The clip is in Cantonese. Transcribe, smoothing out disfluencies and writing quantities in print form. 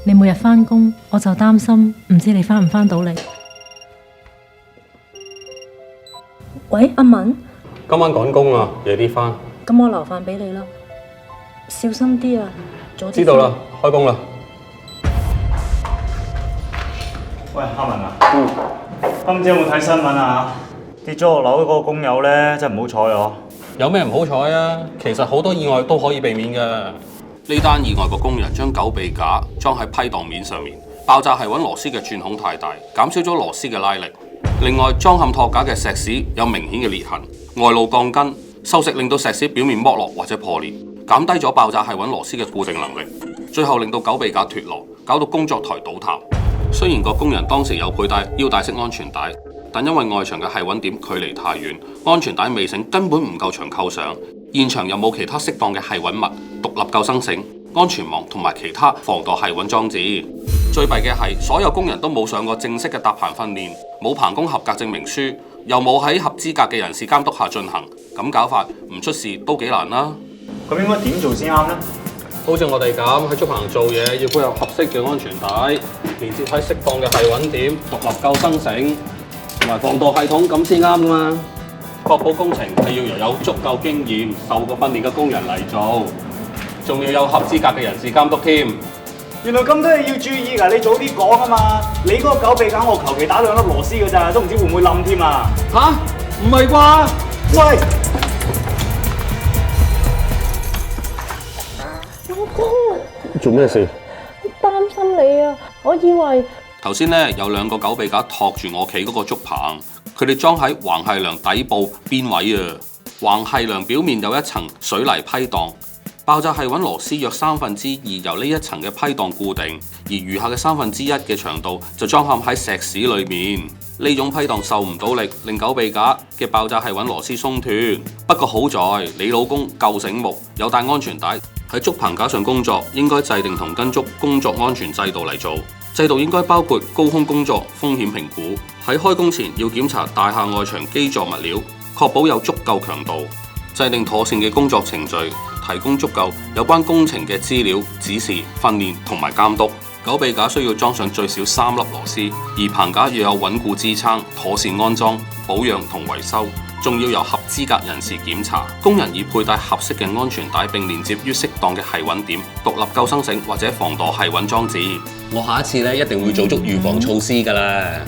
你每日返工，我就擔心唔知你返唔返到嚟。喂，阿文，今晚趕工啊，夜啲返。咁我留飯俾你啦，小心啲啊，早啲。知道啦，開工啦。喂，阿文啊，今朝有冇睇新聞啊？跌咗落樓嗰個工友咧，真係唔好彩啊！有咩唔好彩啊？其實好多意外都可以避免㗎。呢單意外個工人將狗臂架裝喺批盪面上面，爆炸係揾螺絲嘅鑽孔太大，減少咗螺絲嘅拉力。另外，裝嵌托架嘅石屎有明顯嘅裂痕，外露鋼筋，鏽蝕令到石屎表面剝落或者破裂，減低咗爆炸係揾螺絲嘅固定能力，最後令到狗臂架脱落，搞到工作台倒塌。雖然個工人當時有佩戴腰帶式安全帶，但因為外牆嘅繫穩點距離太遠，安全帶尾繩根本唔夠長扣上，現場又冇其他適當嘅繫穩物、獨立救生繩、安全網同埋其他防墮繫穩裝置。最弊嘅係，所有工人都冇上過正式嘅搭棚訓練，冇棚工合格證明書，又冇喺合資格嘅人士監督下進行，咁搞法唔出事都幾難啦。咁應該點做先啱呢？好似我哋咁喺竹棚做嘢，要配合合適嘅安全帶，連接喺適當嘅繫穩點、獨立救生繩同埋防墮系統，咁先啱噶嘛。確保工程係要由有足夠經驗、受過訓練嘅工人嚟做，仲要有合資格嘅人士監督添。原來咁多嘢要注意㗎，你早啲講啊嘛！你嗰個狗臂架我求其打兩粒螺絲㗎咋，都唔知會唔會冧添啊！吓？唔係啩？喂！老公，做咩事？擔心你啊，我以為頭先呢，有兩個狗臂架托住我企嗰個竹棚，佢哋裝喺橫繫梁底部邊位啊。橫繫梁表面有一層水泥批盪，爆炸繫穩螺絲約2/3由呢一層嘅批盪固定，而餘下嘅1/3嘅長度就裝嵌喺石屎裏面。呢種批盪受唔到力，令狗臂架嘅爆炸繫穩螺絲鬆脱。不過好在你老公夠醒目，有帶安全帶。喺竹棚架上工作，應該制定同跟足工作安全制度嚟做。制度應該包括高空工作風險評估，喺開工前要檢查大廈外牆基座物料，確保有足夠強度。制定妥善嘅工作程序，提供足夠有關工程嘅資料、指示、訓練同埋監督。狗臂架需要裝上最少3粒螺絲，而棚架要有穩固支撐、妥善安裝、保養同維修。仲要由合資格人士檢查，工人已佩戴合適嘅安全帶並連接於適當嘅繫穩點、獨立救生繩或者防墮繫穩裝置。我下一次咧一定會做足預防措施㗎啦。